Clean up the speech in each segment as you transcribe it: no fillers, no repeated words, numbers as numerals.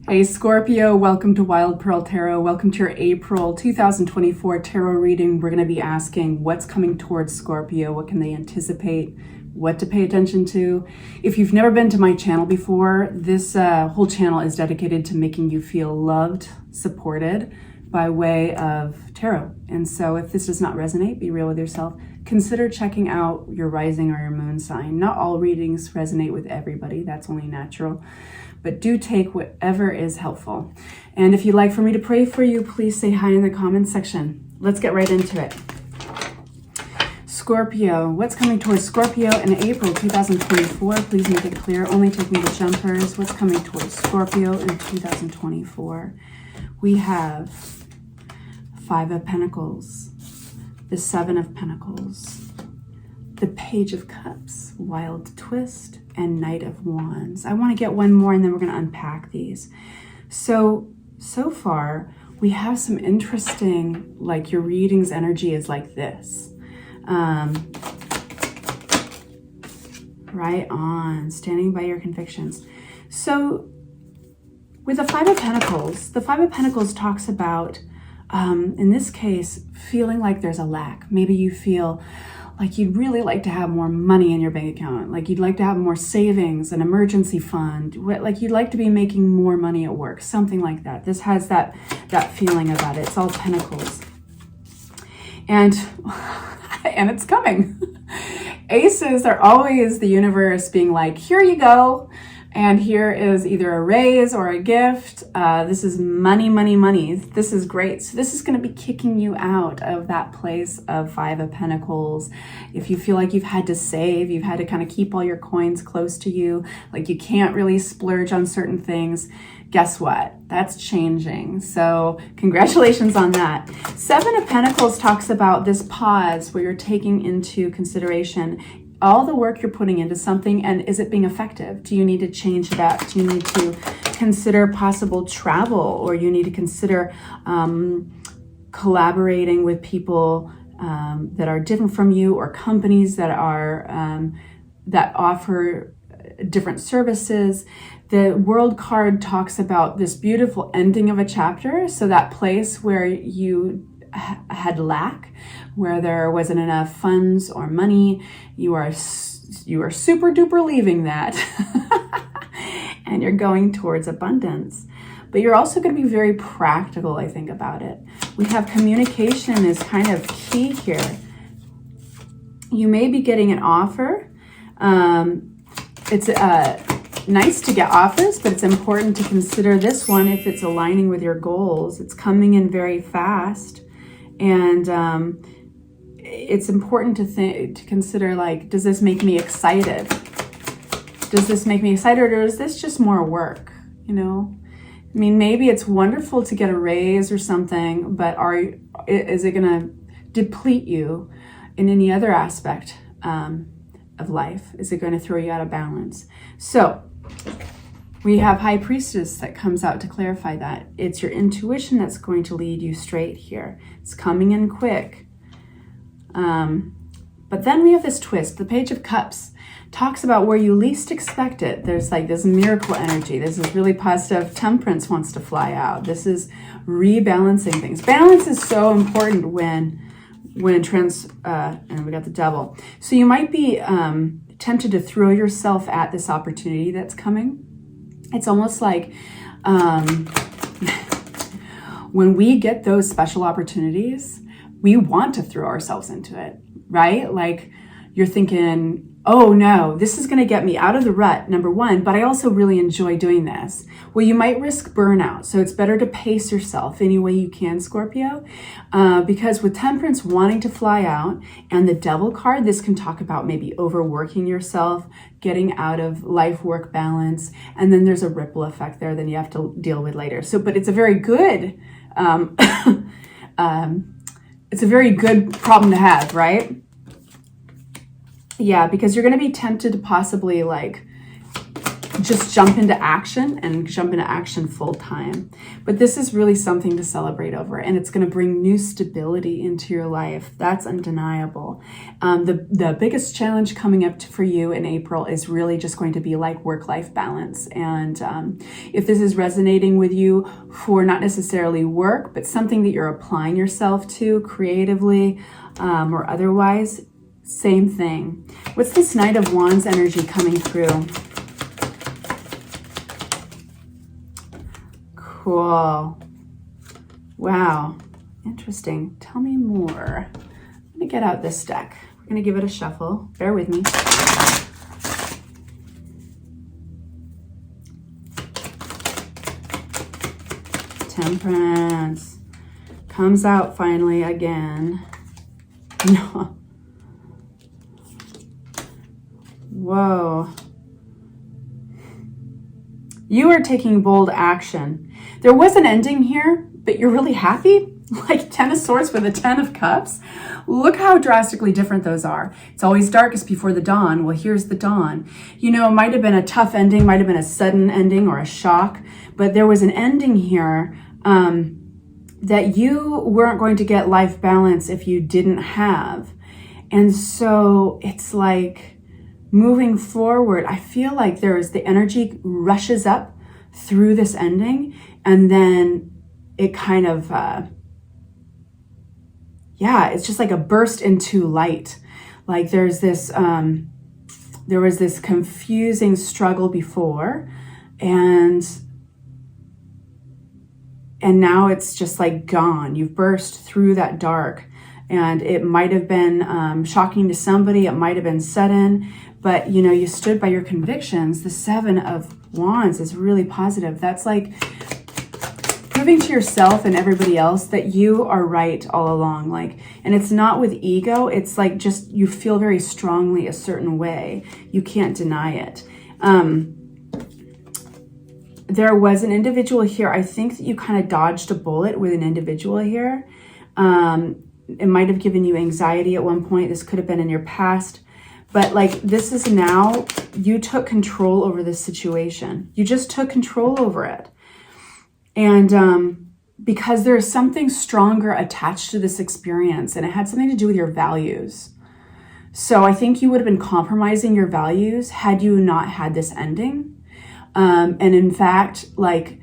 Hey Scorpio, welcome to Wild Pearl Tarot. Welcome to your April 2024 tarot reading. We're going to be asking what's coming towards Scorpio, what can they anticipate, what to pay attention to. If you've never been to my channel before, this whole channel is dedicated to making you feel loved, supported by way of tarot. And so if this does not resonate, be real with yourself. Consider checking out your rising or your moon sign. Not all readings resonate with everybody. That's only natural. But do take whatever is helpful. And if you'd like for me to pray for you, please say hi in the comments section. Let's get right into it. Scorpio, what's coming towards Scorpio in April 2024? Please make it clear. Only taking the jumpers. What's coming towards Scorpio in 2024? We have Five of Pentacles, the Seven of Pentacles, the Page of Cups, Wild Twist, and Knight of Wands. I want to get one more and then we're going to unpack these. So far we have some interesting, like your reading's energy is like this. Right on, standing by your convictions. So with the Five of Pentacles talks about, in this case, feeling like there's a lack. Maybe you feel like you'd really like to have more money in your bank account, like you'd like to have more savings, an emergency fund, like you'd like to be making more money at work, something like that. This has that feeling about it. It's all pentacles. And it's coming. Aces are always the universe being like, here you go. And here is either a raise or a gift. This is money, money, money. This is great. So this is going to be kicking you out of that place of Five of Pentacles. If you feel like you've had to save, you've had to kind of keep all your coins close to you, like you can't really splurge on certain things, guess what? That's changing. So congratulations on that. Seven of Pentacles talks about this pause where you're taking into consideration all the work you're putting into something, and is it being effective? Do you need to change it up? Do you need to consider possible travel, or you need to consider collaborating with people that are different from you, or companies that are that offer different services? The World card talks about this beautiful ending of a chapter. So that place where you had lack, where there wasn't enough funds or money, you are super duper leaving that and you're going towards abundance. But you're also going to be very practical, I think, about it. We have communication is kind of key here. You may be getting an offer. It's nice to get offers, but it's important to consider this one if it's aligning with your goals. It's coming in very fast. And it's important to consider, like, does this make me excited? Does this make me excited, or is this just more work? You know, I mean, maybe it's wonderful to get a raise or something, but is it going to deplete you in any other aspect of life? Is it going to throw you out of balance? So we have High Priestess that comes out to clarify that. It's your intuition that's going to lead you straight here. It's coming in quick. But then we have this twist. The Page of Cups talks about where you least expect it. There's like this miracle energy. This is really positive. Temperance wants to fly out. This is rebalancing things. Balance is so important when and we got the Devil. So you might be tempted to throw yourself at this opportunity that's coming. It's almost like when we get those special opportunities, we want to throw ourselves into it, right? Like you're thinking, oh no, this is going to get me out of the rut, number one, but I also really enjoy doing this. Well, you might risk burnout. So it's better to pace yourself any way you can, Scorpio, because with Temperance wanting to fly out and the Devil card, this can talk about maybe overworking yourself, getting out of life-work balance, and then there's a ripple effect there that you have to deal with later. So, but it's a very good, it's a very good problem to have, right? Yeah, because you're going to be tempted to possibly like just jump into action and jump into action full time. But this is really something to celebrate over, and it's going to bring new stability into your life. That's undeniable. The biggest challenge coming up for you in April is really just going to be like work-life balance. And if this is resonating with you for not necessarily work, but something that you're applying yourself to creatively or otherwise, same thing. What's this Knight of Wands energy coming through? Cool. Wow. Interesting. Tell me more. I'm going to get out this deck. We're going to give it a shuffle. Bear with me. Temperance. Comes out finally again. No. Whoa. You are taking bold action. There was an ending here, but you're really happy? Like 10 of Swords with a 10 of Cups. Look how drastically different those are. It's always darkest before the dawn. Well, here's the dawn. You know, it might have been a tough ending, might have been a sudden ending or a shock, but there was an ending here that you weren't going to get life balance if you didn't have. And so it's like moving forward, I feel like the energy rushes up through this ending, and then it kind of, it's just like a burst into light. Like there's this, there was this confusing struggle before, and now it's just like gone. You've burst through that dark, and it might have been shocking to somebody. It might have been sudden, but you know, you stood by your convictions. The 7 of Wands is really positive. That's like proving to yourself and everybody else that you are right all along. Like, and it's not with ego. It's like just you feel very strongly a certain way. You can't deny it. There was an individual here. I think that you kind of dodged a bullet with an individual here. It might have given you anxiety at one point. This could have been in your past. But like this is now, you took control over this situation. You just took control over it. And because there's something stronger attached to this experience, and it had something to do with your values. So I think you would have been compromising your values had you not had this ending. And in fact, like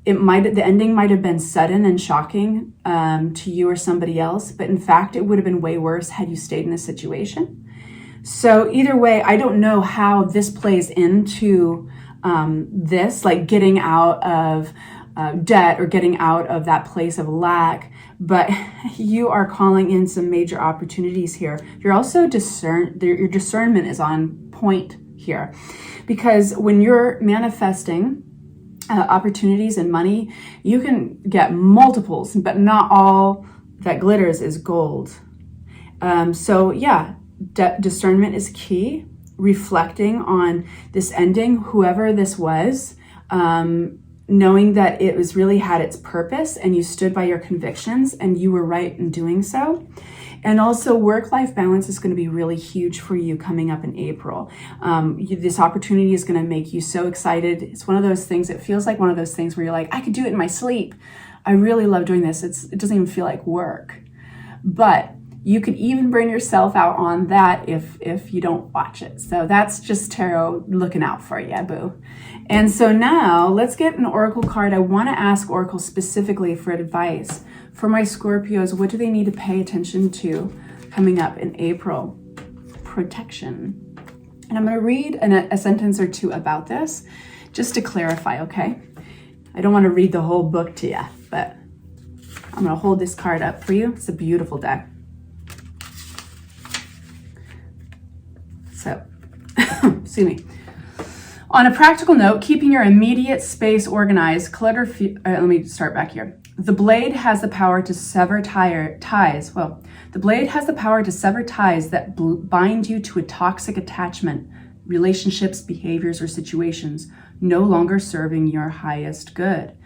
the ending might have been sudden and shocking to you or somebody else, but in fact, it would have been way worse had you stayed in this situation. So either way, I don't know how this plays into this, like getting out of debt or getting out of that place of lack, but you are calling in some major opportunities here. You're also your discernment is on point here, because when you're manifesting opportunities and money, you can get multiples, but not all that glitters is gold. So yeah, discernment is key. Reflecting on this ending, whoever this was, knowing that it was really had its purpose and you stood by your convictions and you were right in doing so. And also work-life balance is going to be really huge for you coming up in April. This opportunity is going to make you so excited. It's one of those things, it feels like one of those things where you're like, I could do it in my sleep. I really love doing this. It doesn't even feel like work. But you could even burn yourself out on that if you don't watch it. So that's just tarot looking out for you, boo. And so now let's get an oracle card. I want to ask Oracle specifically for advice for my Scorpios. What do they need to pay attention to coming up in April? Protection. And I'm going to read a sentence or two about this just to clarify, okay? I don't want to read the whole book to you, but I'm going to hold this card up for you. It's a beautiful deck. So, excuse me. On a practical note, keeping your immediate space organized, let me start back here. The blade has the power to sever ties. Well, the blade has the power to sever ties that bind you to a toxic attachment, relationships, behaviors, or situations no longer serving your highest good.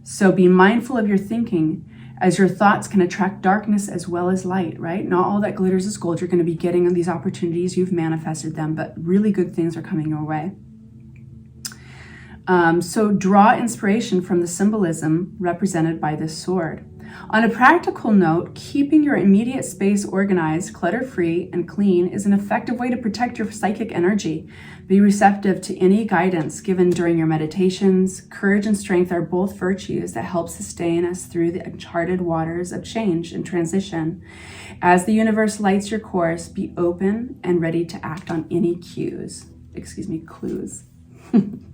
So be mindful of your thinking, as your thoughts can attract darkness as well as light, right? Not all that glitters is gold. You're going to be getting these opportunities. You've manifested them, but really good things are coming your way. So draw inspiration from the symbolism represented by this sword. On a practical note, keeping your immediate space organized, clutter-free, and clean is an effective way to protect your psychic energy. Be receptive to any guidance given during your meditations. Courage and strength are both virtues that help sustain us through the uncharted waters of change and transition. As the universe lights your course, be open and ready to act on any clues.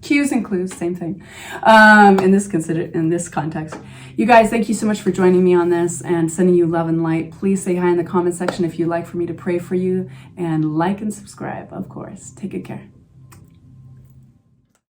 Cues and clues, same thing. In this context. You guys, thank you so much for joining me on this and sending you love and light. Please say hi in the comment section if you'd like for me to pray for you, and like and subscribe, of course. Take good care.